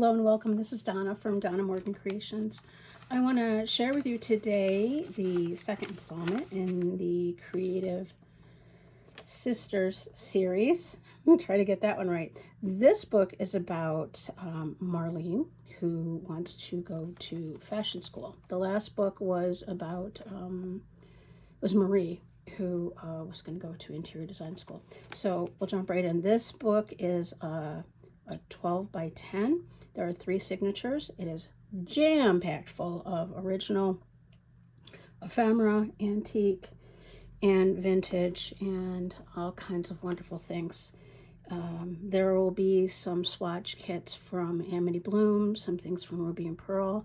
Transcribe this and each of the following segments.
Hello and welcome. This is Donna from Donna Morgan Creations. I want to share with you today the second installment in the Creative Sisters series. I'm going to try to get that one right. This book is about Marlene, who wants to go to fashion school. The last book was about Marie, who was going to go to interior design school. So we'll jump right in. This book is a 12 by 10. There are 3 signatures. It is jam-packed full of original, ephemera, antique, and vintage, and all kinds of wonderful things. There will be some swatch kits from Amity Bloom, some things from Ruby and Pearl.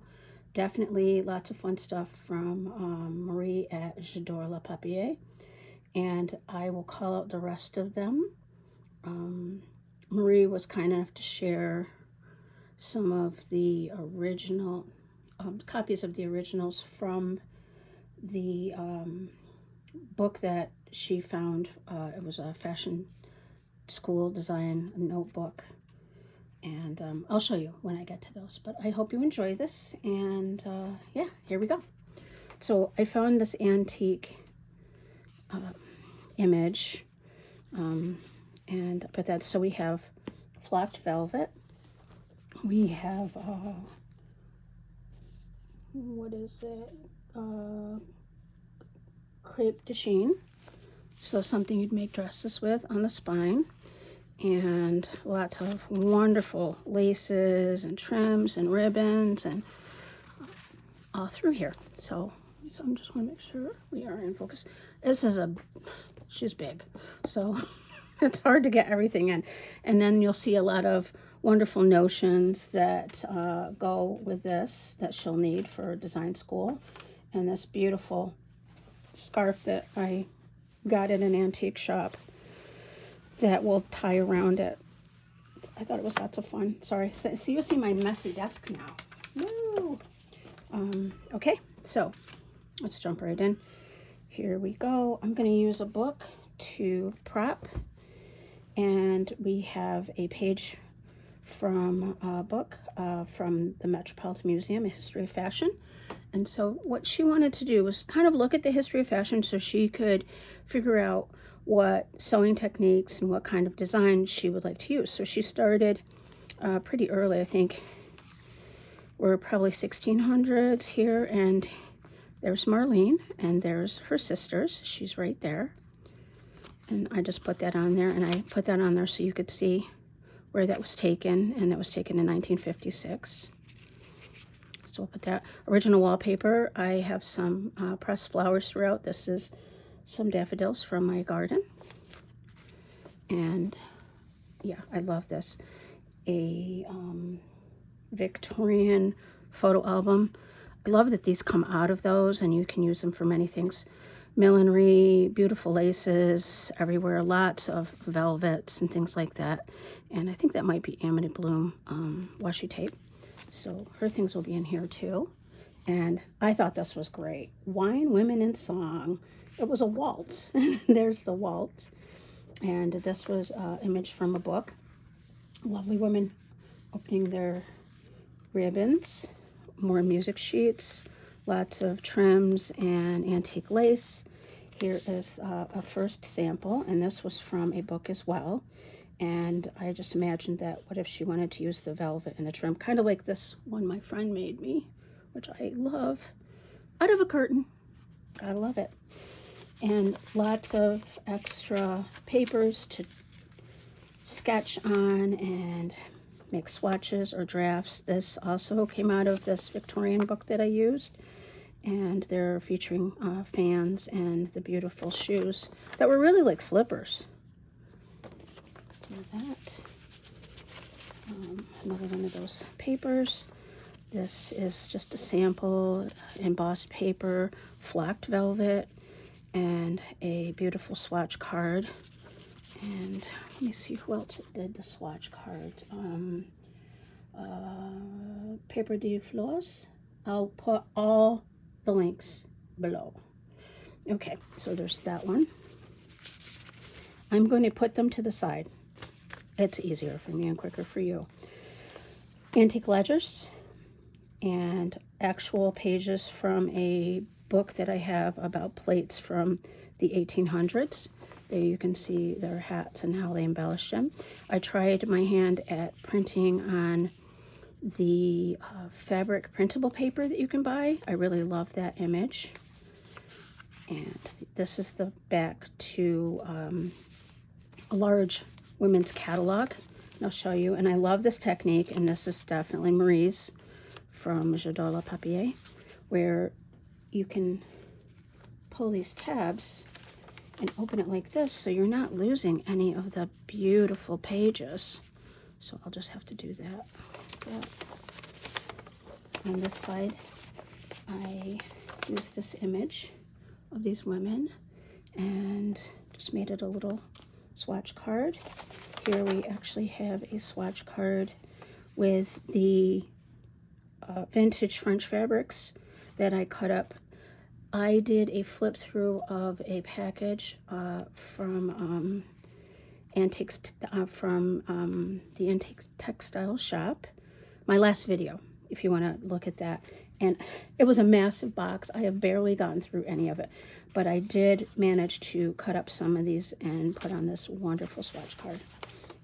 Definitely lots of fun stuff from Marie at J'adore La Papier. And I will call out the rest of them. Marie was kind enough to share some of the original copies of the originals from the book that she found. It was a fashion school design notebook, and I'll show you when I get to those, but I hope you enjoy this. And yeah, here we go. So I found this antique image, and put that. So we have flocked velvet. We have, what is it? Crepe de chine. So something you'd make dresses with on the spine. And lots of wonderful laces and trims and ribbons and all through here. So I'm just want to make sure we are in focus. She's big. So it's hard to get everything in. And then you'll see a lot of wonderful notions that go with this that she'll need for design school. And this beautiful scarf that I got at an antique shop that will tie around it. I thought it was lots of fun. Sorry. So you'll see my messy desk now. Woo! Okay, so let's jump right in. Here we go. I'm going to use a book to prop. And we have a page from a book from the Metropolitan Museum, A History of Fashion. And so what she wanted to do was kind of look at the history of fashion so she could figure out what sewing techniques and what kind of design she would like to use. So she started pretty early, I think. We're probably 1600s here, and there's Marlene, and there's her sisters. She's right there. And I just put that on there, and I put that on there so you could see where that was taken, and that was taken in 1956. So we'll put that. Original wallpaper, I have some pressed flowers throughout. This is some daffodils from my garden. And yeah, I love this. A Victorian photo album. I love that these come out of those, and you can use them for many things. Millinery, beautiful laces everywhere, lots of velvets and things like that. And I think that might be Amity Bloom washi tape. So her things will be in here too. And I thought this was great. Wine, Women, and Song. It was a waltz. There's the waltz. And this was an image from a book. Lovely women opening their ribbons. More music sheets. Lots of trims and antique lace. Here is a first sample, and this was from a book as well. And I just imagined that, what if she wanted to use the velvet and the trim, kind of like this one my friend made me, which I love, out of a curtain. Gotta love it. And lots of extra papers to sketch on and make swatches or drafts. This also came out of this Victorian book that I used. And they're featuring fans and the beautiful shoes that were really like slippers. So that, another one of those papers. This is just a sample, embossed paper, flocked velvet, and a beautiful swatch card. And let me see who else did the swatch cards. Paper de Flores. I'll put all the links below. Okay, so there's that one. I'm going to put them to the side. It's easier for me and quicker for you. antique ledgers and actual pages from a book that I have about plates from the 1800s. There you can see their hats and how they embellished them. I tried my hand at printing on the fabric printable paper that you can buy. I really love that image. And this is the back to a large women's catalog. And I'll show you. And I love this technique, and this is definitely Marie's from J'adore le Papier, where you can pull these tabs and open it like this, so you're not losing any of the beautiful pages. So I'll just have to do that. On this side, I used this image of these women and just made it a little swatch card. Here we actually have a swatch card with the vintage French fabrics that I cut up. I did a flip through of a package from antiques from the antique textile shop. My last video, if you want to look at that. And it was a massive box. I have barely gotten through any of it, but I did manage to cut up some of these and put on this wonderful swatch card.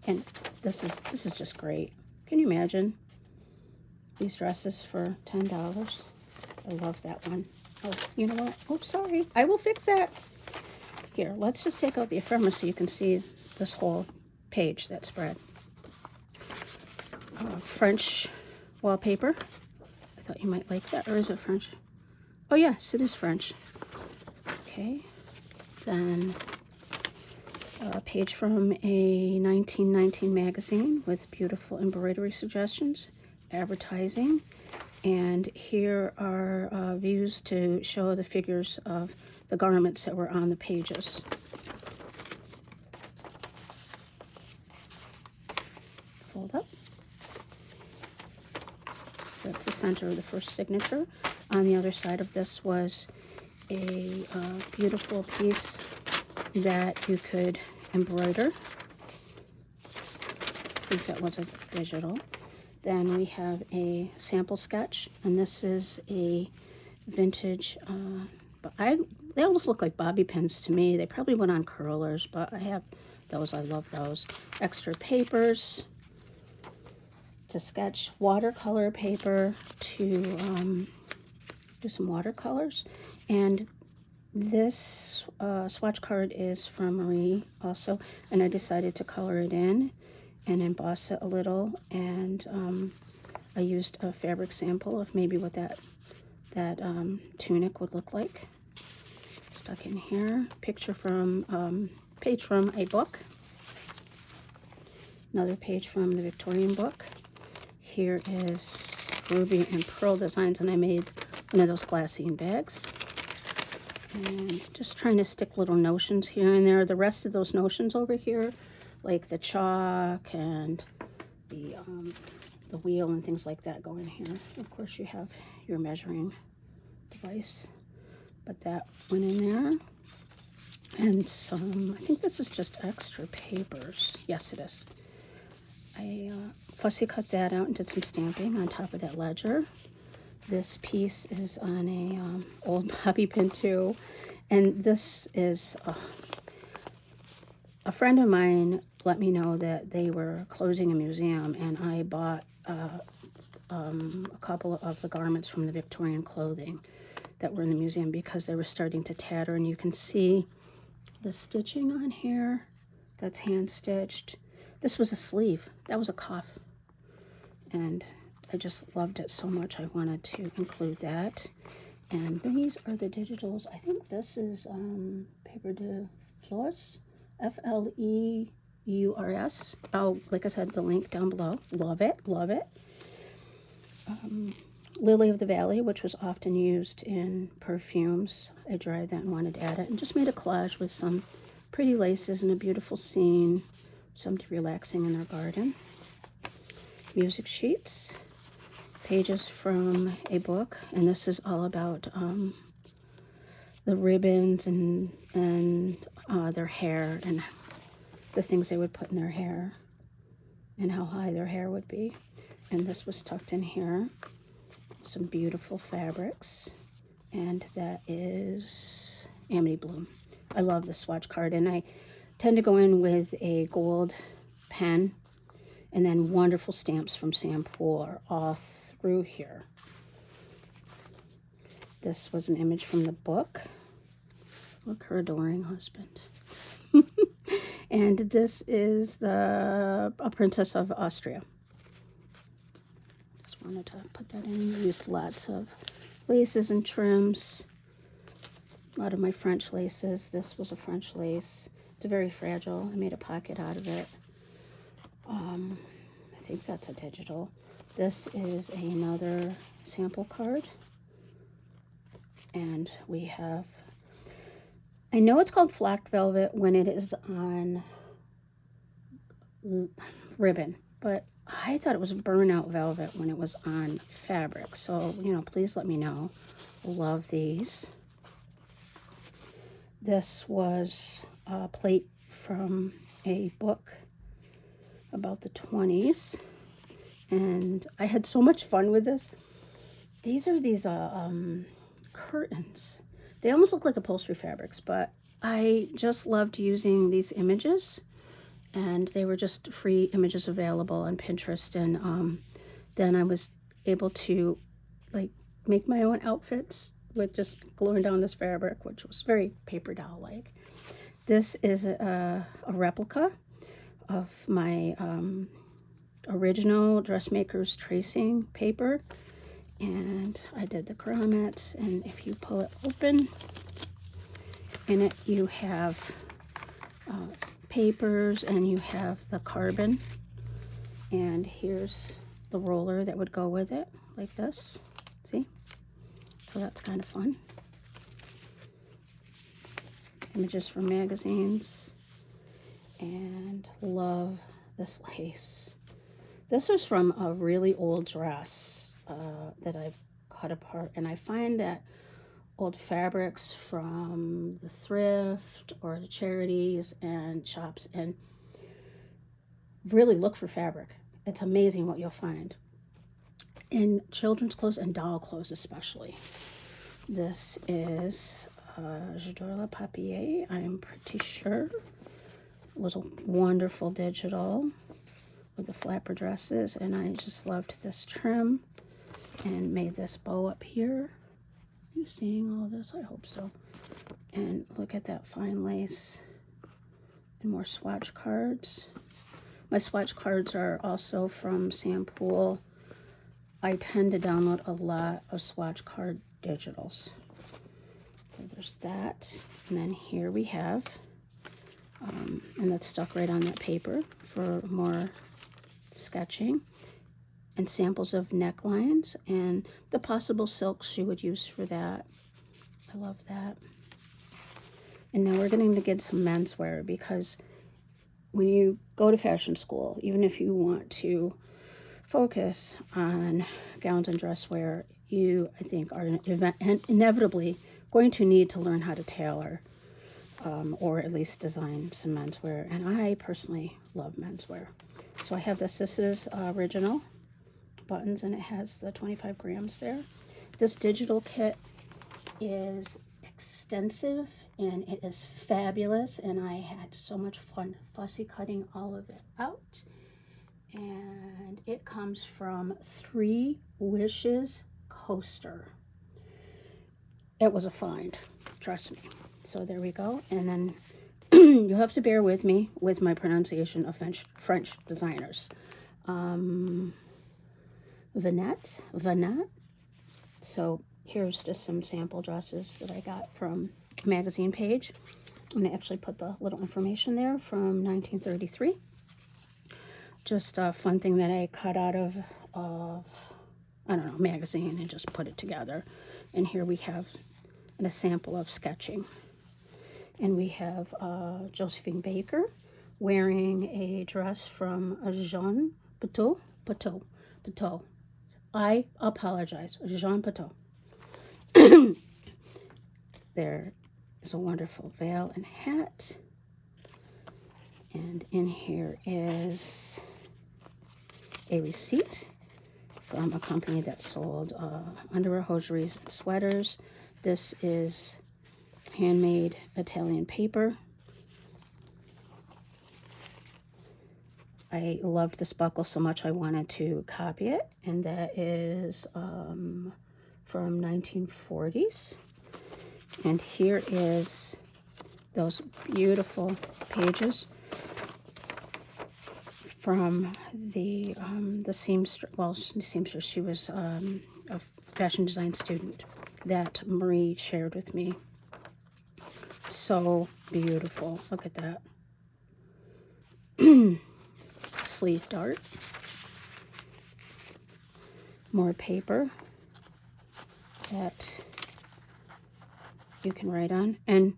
And this is just great. Can you imagine these dresses for $10? I love that one. Oh, you know what? Oh, sorry. I will fix that. Here, let's just take out the ephemera so you can see this whole page, that spread. French wallpaper. I thought you might like that. Or is it French? Oh, yes, it is French. Okay. Then a page from a 1919 magazine with beautiful embroidery suggestions, advertising. And here are views to show the figures of the garments that were on the pages. Fold up. So that's the center of the first signature. On the other side of this was a beautiful piece that you could embroider. I think that was a digital. Then we have a sample sketch, and this is a vintage, they almost look like bobby pins to me. They probably went on curlers, but I have those. I love those. Extra papers to sketch, watercolor paper to do some watercolors. And this swatch card is from Marie also, and I decided to color it in and emboss it a little, and I used a fabric sample of maybe what that tunic would look like. Stuck in here. Picture from page from a book. Another page from the Victorian book. Here is ruby and pearl designs, and I made one of those glassine bags. And just trying to stick little notions here and there. The rest of those notions over here, like the chalk and the wheel and things like that, go in here. Of course, you have your measuring device, but that went in there. And some, I think this is just extra papers. Yes, it is. I fussy cut that out and did some stamping on top of that ledger. This piece is on a old bobby pin too, and this is a friend of mine let me know that they were closing a museum, and I bought a couple of the garments from the Victorian clothing that were in the museum because they were starting to tatter, and you can see the stitching on here. That's hand stitched. This was a sleeve. That was a cuff, and I just loved it so much I wanted to include that. And these are the digitals. I think this is paper de fleurs, F-L-E-U-R-S. Oh, like I said, the link down below. Love it, love it. Lily of the Valley, which was often used in perfumes. I dried that and wanted to add it, and just made a collage with some pretty laces and a beautiful scene, somebody relaxing in their garden. Music sheets, pages from a book, and this is all about the ribbons and their hair and the things they would put in their hair and how high their hair would be. And this was tucked in here. Some beautiful fabrics. And that is Amity Bloom. I love the swatch card, and I tend to go in with a gold pen, and then wonderful stamps from Sam Poole are all through here. This was an image from the book. Look, her adoring husband. And this is a Princess of Austria. Just wanted to put that in. Used lots of laces and trims. A lot of my French laces. This was a French lace. It's very fragile. I made a pocket out of it. I think that's a digital. This is another sample card. And we have, I know it's called flocked velvet when it is on ribbon, but I thought it was burnout velvet when it was on fabric. So, please let me know. Love these. This was a plate from a book about the 20s, and I had so much fun with this. These are these curtains. They almost look like upholstery fabrics, but I just loved using these images, and they were just free images available on Pinterest, and then I was able to make my own outfits with just gluing down this fabric, which was very paper doll like. This is a replica of my original dressmaker's tracing paper, and I did the grommets, and if you pull it open, in it you have papers, and you have the carbon, and here's the roller that would go with it, like this. See? So that's kind of fun. Images from magazines, and love this lace. This was from a really old dress that I've cut apart, and I find that old fabrics from the thrift or the charities and shops, and really look for fabric. It's amazing what you'll find in children's clothes and doll clothes especially. This is J'adore le papier, I'm pretty sure. It was a wonderful digital with the flapper dresses, and I just loved this trim and made this bow up here. Are you seeing all this? I hope so. And look at that fine lace and more swatch cards. My swatch cards are also from Sam Poole. I tend to download a lot of swatch card digitals. So there's that. And then here we have, and that's stuck right on that paper for more sketching, and samples of necklines and the possible silks you would use for that. I love that. And now we're going to get some menswear, because when you go to fashion school, even if you want to focus on gowns and dress wear, you, I think, are inevitably going to need to learn how to tailor or at least design some menswear. And I personally love menswear. So I have this. This is original buttons, and it has the 25 grams there. This digital kit is extensive, and it is fabulous, and I had so much fun fussy cutting all of it out. And it comes from 3 Wishes Coaster. It was a find, trust me. So there we go. And then you have to bear with me with my pronunciation of French designers. Vanette. So here's just some sample dresses that I got from a magazine page. And I actually put the little information there from 1933. Just a fun thing that I cut out of I don't know, magazine, and just put it together. And here we have a sample of sketching. And we have Josephine Baker wearing a dress from Jean Patou. I apologize, Jean Patou. There is a wonderful veil and hat. And in here is a receipt from a company that sold underwear, hosieries, and sweaters. This is handmade Italian paper. I loved this buckle so much I wanted to copy it, and that is from 1940s. And here is those beautiful pages from the seamstress. She was a fashion design student that Marie shared with me. So beautiful. Look at that. Sleeve dart. More paper that you can write on. And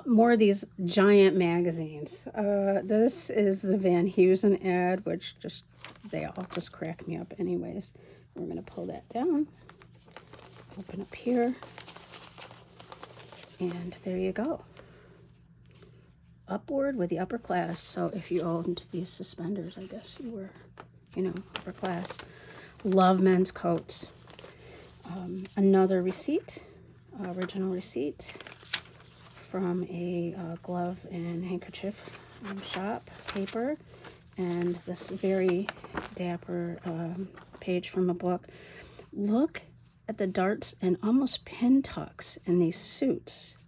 more of these giant magazines. This is the Van Heusen ad, which they all just crack me up anyways. We're going to pull that down. Open up here. And there you go. Upward with the upper class. So if you owned these suspenders, I guess you were, upper class. Love men's coats. Another receipt, original receipt from a glove and handkerchief shop, paper, and this very dapper page from a book. Look at the darts and almost pin tucks in these suits.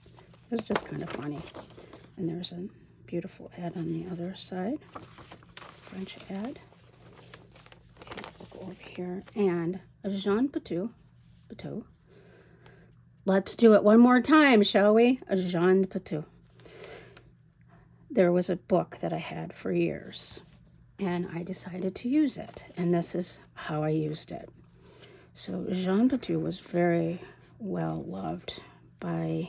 It was just kind of funny. And there's a beautiful ad on the other side, French ad. Okay, we'll go over here. And a Jean Patou. Let's do it one more time, shall we? A Jean Patou. There was a book that I had for years, and I decided to use it. And this is how I used it. So Jean Patou was very well loved by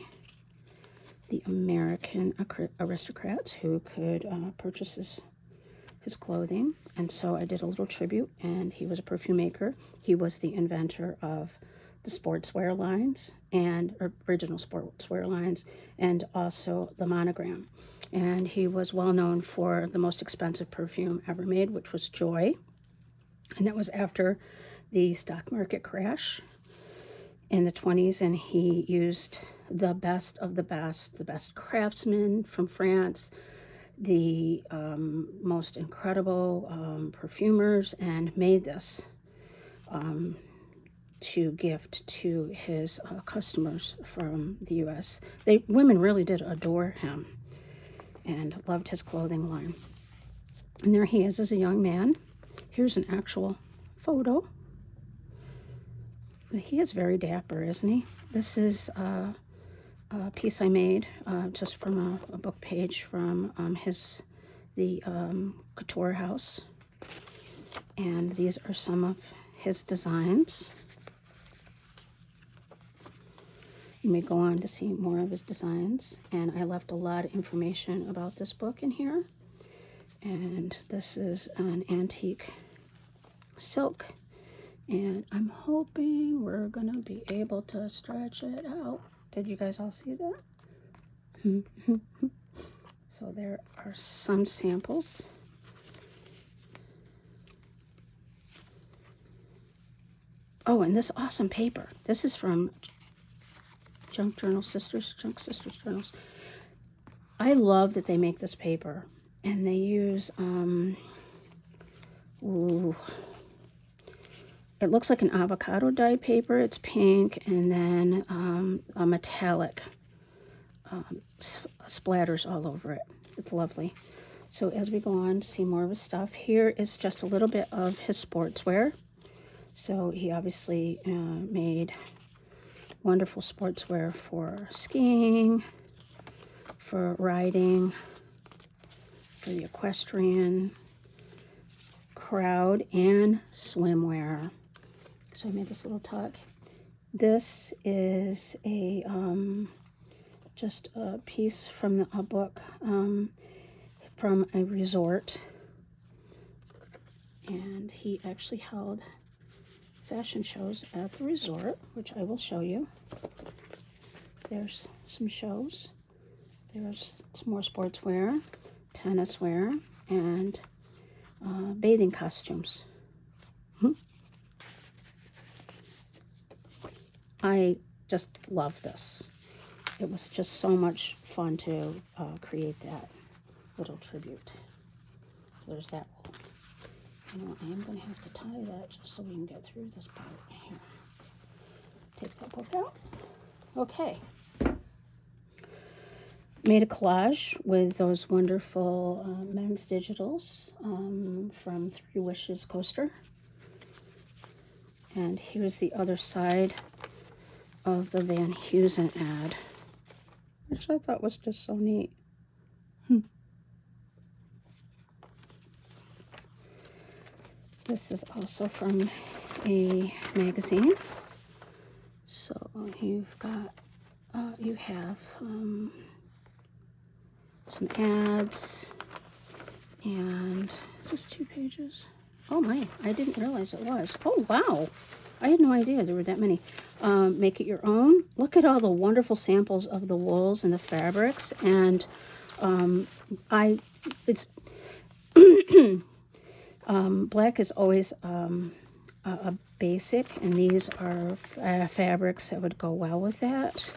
the American aristocrats who could purchase his clothing. And so I did a little tribute, and he was a perfume maker. He was the inventor of the sportswear lines and original sportswear lines, and also the monogram. And he was well known for the most expensive perfume ever made, which was Joy. And that was after the stock market crash in the 20s, and he used the best of the best craftsmen from France, the most incredible perfumers, and made this to gift to his customers from the U.S. Women really did adore him and loved his clothing line. And there he is as a young man. Here's an actual photo. He is very dapper, isn't he? This is a piece I made just from a book page from the couture house. And these are some of his designs. You may go on to see more of his designs. And I left a lot of information about this book in here. And this is an antique silk. And I'm hoping we're going to be able to stretch it out. Did you guys all see that? So there are some samples. Oh, and this awesome paper. This is from Junk Sisters Journals. I love that they make this paper. And they use, it looks like an avocado dyed paper. It's pink, and then a metallic splatters all over it. It's lovely. So as we go on to see more of his stuff, here is just a little bit of his sportswear. So he obviously made wonderful sportswear for skiing, for riding, for the equestrian crowd, and swimwear. So I made this little tuck. This is a just a piece from a book from a resort, and he actually held fashion shows at the resort, which I will show you. There's some shows. There's some more sportswear, tennis wear, and bathing costumes. I just love this. It was just so much fun to create that little tribute. So there's that roll. You know, I am going to have to tie that just so we can get through this part here. Take that book out. Okay. Made a collage with those wonderful men's digitals from Three Wishes coaster. And here's the other side of the Van Heusen ad, which I thought was just so neat. This is also from a magazine. So you've got, you have some ads, and just 2 pages. Oh my, I didn't realize it was. Oh wow, I had no idea there were that many. Make it your own. Look at all the wonderful samples of the wools and the fabrics, and it's black is always a basic, and these are fabrics that would go well with that.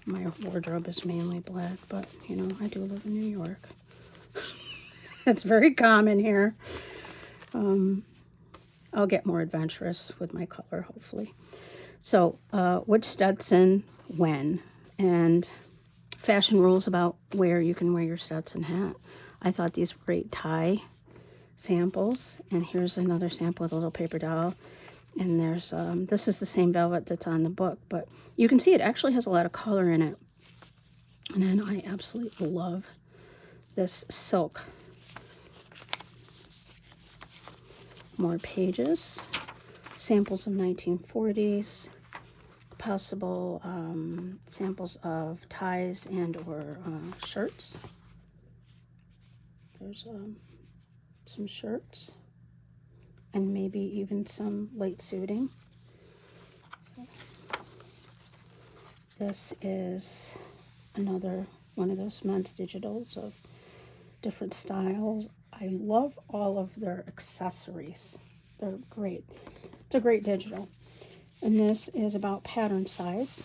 My wardrobe is mainly black, but you know, I do live in New York. It's very common here. I'll get more adventurous with my color, hopefully. So, which Stetson, when, and fashion rules about where you can wear your Stetson hat. I thought these were great tie samples, and here's another sample with a little paper doll. And there's, this is the same velvet that's on the book, but you can see it actually has a lot of color in it. And then I absolutely love this silk. More pages, samples of 1940s, possible samples of ties and or shirts. There's some shirts, and maybe even some late suiting. This is another one of those men's digitals of different styles. I love all of their accessories. They're great. It's a great digital. And this is about pattern size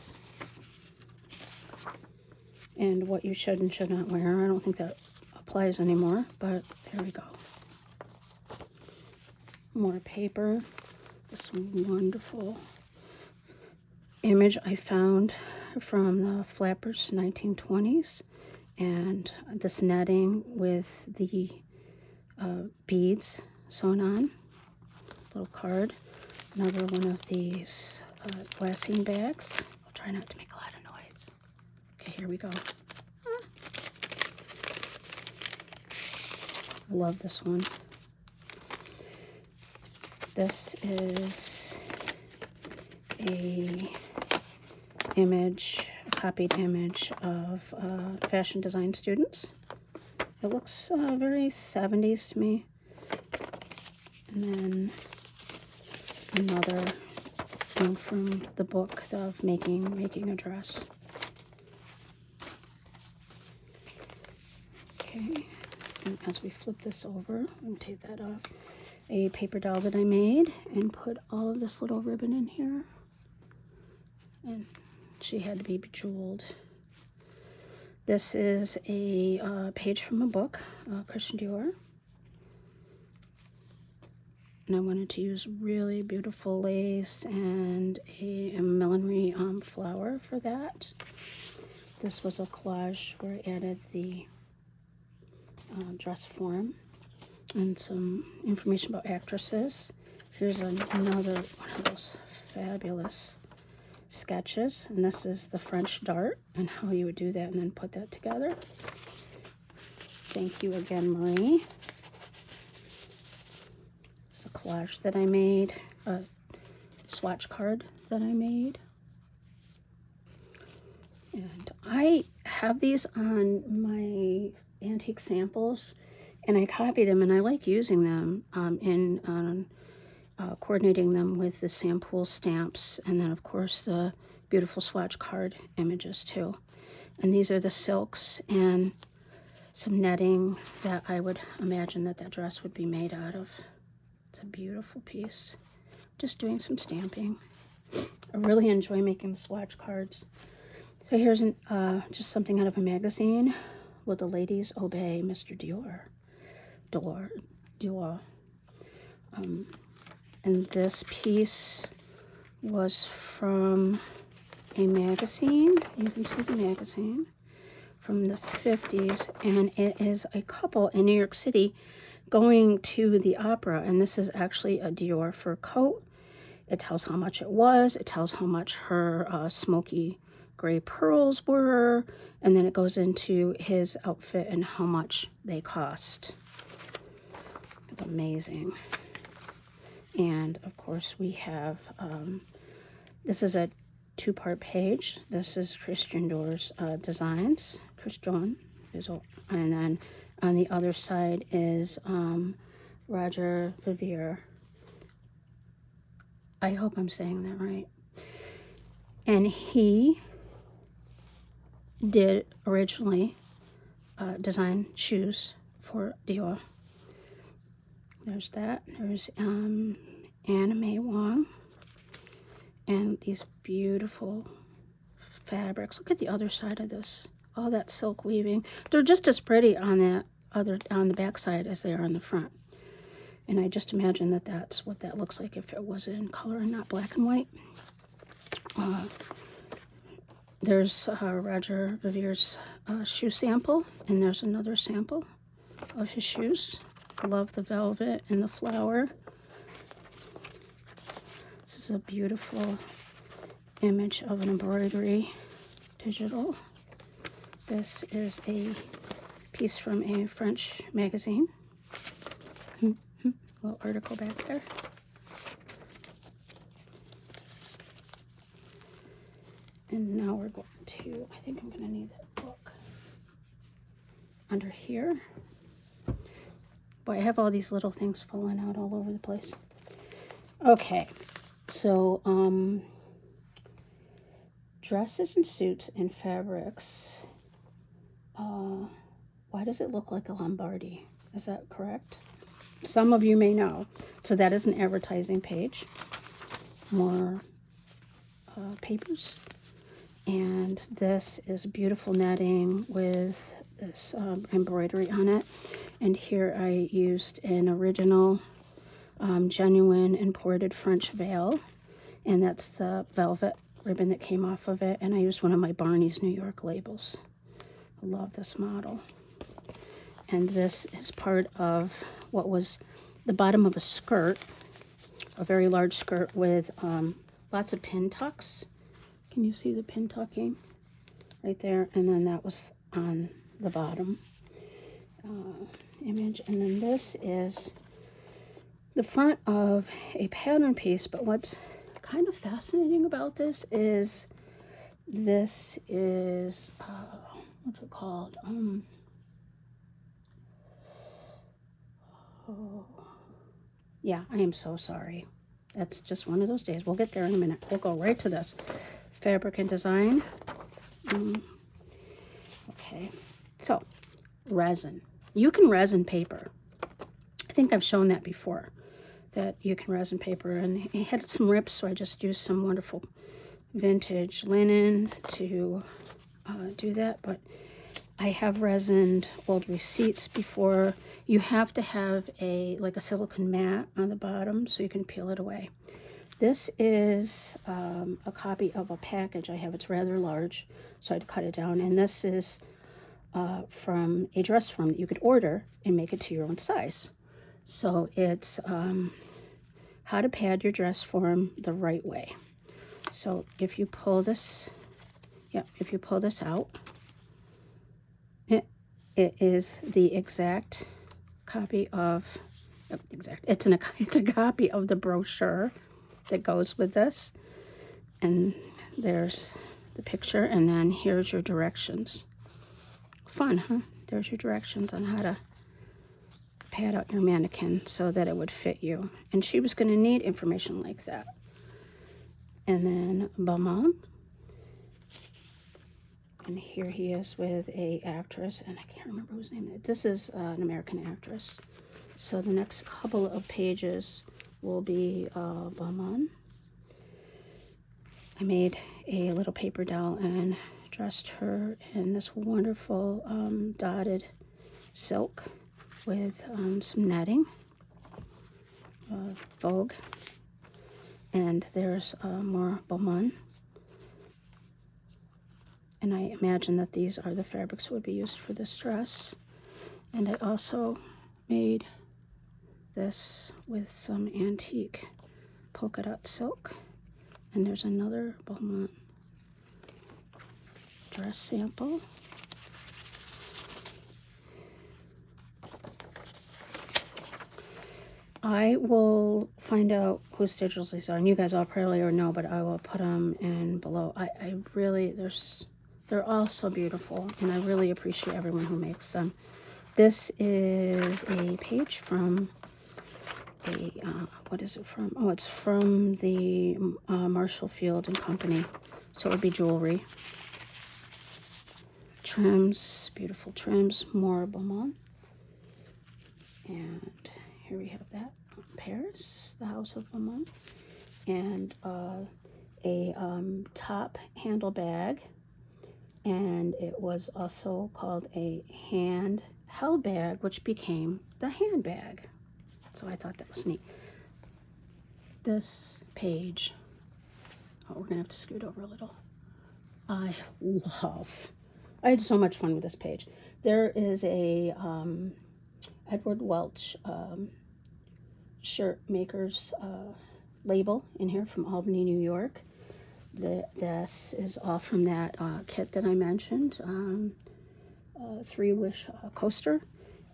and what you should and should not wear. I don't think that applies anymore, but there we go. More paper. This wonderful image I found from the Flappers 1920s, and this netting with the beads sewn on. Little card. Another one of these glassine bags. I'll try not to make a lot of noise. Okay, here we go. I love this one. This is a copied image of fashion design students. It looks very 70s to me. And then another one from the book of making a dress. Okay, and as we flip this over and take that off, a paper doll that I made and put all of this little ribbon in here. And she had to be bejeweled. This is a page from a book, Christian Dior. And I wanted to use really beautiful lace and a millinery flower for that. This was a collage where I added the dress form and some information about actresses. Here's another one of those fabulous sketches, and this is the French dart and how you would do that and then put that together. Thank you again, Marie. It's a collage that I made, a swatch card that I made. And I have these on my antique samples, and I copy them, and I like using them coordinating them with the sample stamps, and then of course the beautiful swatch card images too. And these are the silks, and some netting that I would imagine that that dress would be made out of. It's a beautiful piece. Just doing some stamping. I really enjoy making the swatch cards. So here's just something out of a magazine. Will the ladies obey Mr. Dior? Dior. And this piece was from a magazine. You can see the magazine from the 50s, and it is a couple in New York City going to the opera, and this is actually a Dior fur coat. It tells how much it was. It tells how much her smoky gray pearls were, and then it goes into his outfit and how much they cost. It's amazing. And of course we have, this is a 2-part page. This is Christian Dior's designs. Christian is, and then on the other side is Roger Vivier. I hope I'm saying that right. And he did originally design shoes for Dior. There's that. There's Anna May Wong. And these beautiful fabrics. Look at the other side of this. All that silk weaving. They're just as pretty on the back side as they are on the front. And I just imagine that that's what that looks like if it was in color and not black and white. There's Roger Vivier's shoe sample, and there's another sample of his shoes. I love the velvet and the flower. This is a beautiful image of an embroidery digital. This is a piece from a French magazine. Little article back there. And now we're going to, I think I'm going to need that book under here. Boy, I have all these little things falling out all over the place. Okay, so dresses and suits and fabrics. Why does it look like a Lombardi? Is that correct? Some of you may know. So that is an advertising page. More papers. And this is beautiful netting with this embroidery on it. And here I used an original, genuine imported French veil. And that's the velvet ribbon that came off of it. And I used one of my Barney's New York labels. I love this model. And this is part of what was the bottom of a skirt, a very large skirt with lots of pin tucks. Can you see the pin tucking right there? And then that was on the bottom image. And then this is the front of a pattern piece. But what's kind of fascinating about this is what's it called? Yeah, I am so sorry. That's just one of those days. We'll get there in a minute. We'll go right to this. Fabric and design. Okay, so resin. You can resin paper. I think I've shown that before, that you can resin paper. And it had some rips, so I just used some wonderful vintage linen to do that. But I have resined old receipts before. You have to have a silicone mat on the bottom so you can peel it away. This is a copy of a package I have. It's rather large, so I'd cut it down. And this is from a dress form that you could order and make it to your own size. So it's how to pad your dress form the right way. So if you pull this, out, it is the exact copy of, it's a copy of the brochure that goes with this. And there's the picture, and then here's your directions. Fun, huh? There's your directions on how to pad out your mannequin so that it would fit you. And she was going to need information like that. And then Balmain. And here he is with a actress, and I can't remember whose name it is. This is an American actress. So the next couple of pages will be Balmain. I made a little paper doll and dressed her in this wonderful dotted silk with some netting, Vogue. And there's more Balmain. And I imagine that these are the fabrics that would be used for this dress. And I also made this with some antique polka dot silk. And there's another Balmain dress sample. I will find out whose digitals these are, and you guys all probably already know, but I will put them in below. I really, they're all so beautiful, and I really appreciate everyone who makes them. This is a page from a, what is it from? Oh, it's from the Marshall Field and Company, so it would be jewelry. Trims, beautiful trims, more Balmain. And here we have that, Paris, the House of Balmain. And a top handle bag. And it was also called a hand-held bag, which became the handbag. So I thought that was neat. This page, oh, we're going to have to scoot over a little. I had so much fun with this page. There is a Edward Welch shirt maker's label in here from Albany, New York. This is all from that kit that I mentioned, 3-wish coaster,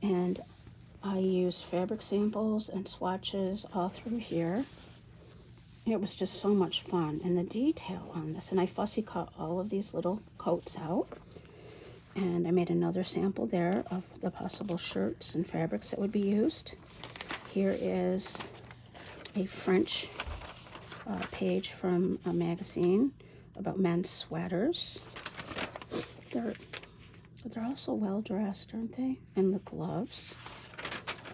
and I used fabric samples and swatches all through here. It was just so much fun, and the detail on this, and I fussy cut all of these little coats out, and I made another sample there of the possible shirts and fabrics that would be used. Here is a French page from a magazine about men's sweaters. They're also well dressed, aren't they? And the gloves,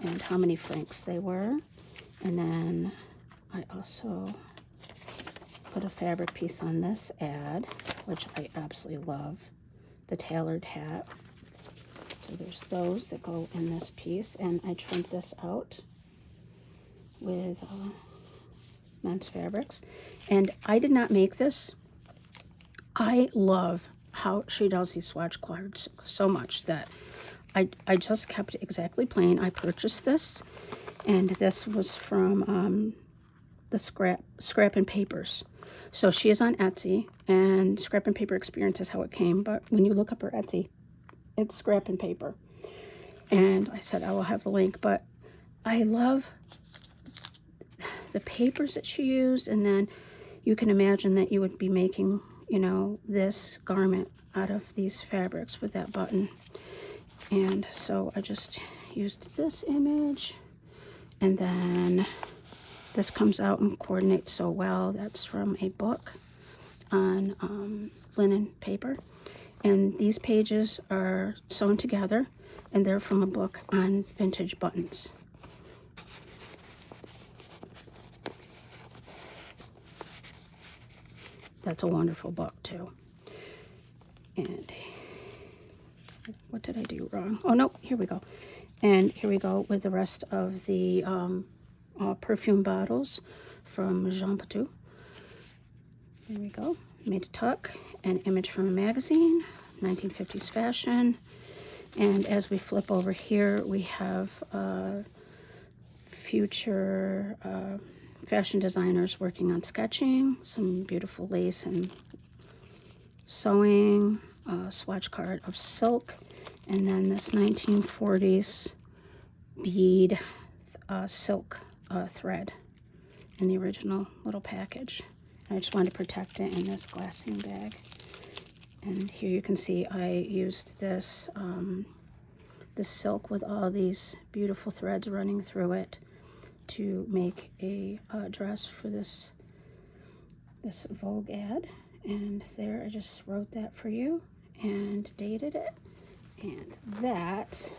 and how many francs they were. And then I also put a fabric piece on this ad, which I absolutely love, the tailored hat. So there's those that go in this piece, and I trimmed this out with men's fabrics. And I did not make this. I love how she does these swatch cards so much that I just kept it exactly plain. I purchased this, and this was from the Scrap and Papers. So she is on Etsy, and Scrap and Paper Experience is how it came. But when you look up her Etsy, it's Scrap and Paper. And I said I will have the link, but I love the papers that she used, and then you can imagine that you would be making, you know, this garment out of these fabrics with that button. And so I just used this image, and then this comes out and coordinates so well. That's from a book on linen paper, and these pages are sewn together, and they're from a book on vintage buttons. That's a wonderful book too. And what did I do wrong? Oh no, here we go. And here we go with the rest of the perfume bottles from Jean Patou. There we go. Made a tuck, an image from a magazine, 1950s fashion. And as we flip over here, we have future fashion designers working on sketching, some beautiful lace and sewing, swatch card of silk, and then this 1940s bead silk thread in the original little package. And I just wanted to protect it in this glassine bag. And here you can see I used this this silk with all these beautiful threads running through it to make a dress for this Vogue ad. And there I just wrote that for you, and dated it. And that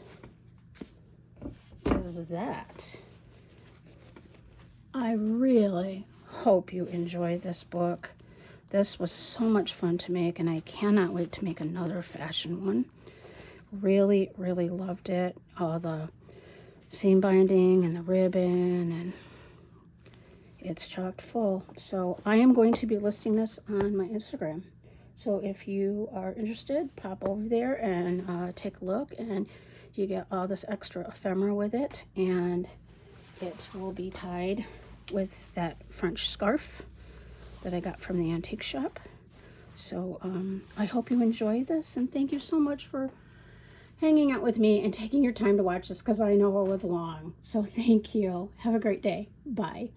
is that. I really hope you enjoyed this book. This was so much fun to make, and I cannot wait to make another fashion one. Really, really loved it. All the seam binding and the ribbon, and it's chocked full. So I am going to be listing this on my Instagram. So if you are interested, pop over there and take a look, and you get all this extra ephemera with it, and it will be tied with that French scarf that I got from the antique shop. So I hope you enjoy this, and thank you so much for hanging out with me and taking your time to watch this, because I know it was long. So thank you. Have a great day. Bye.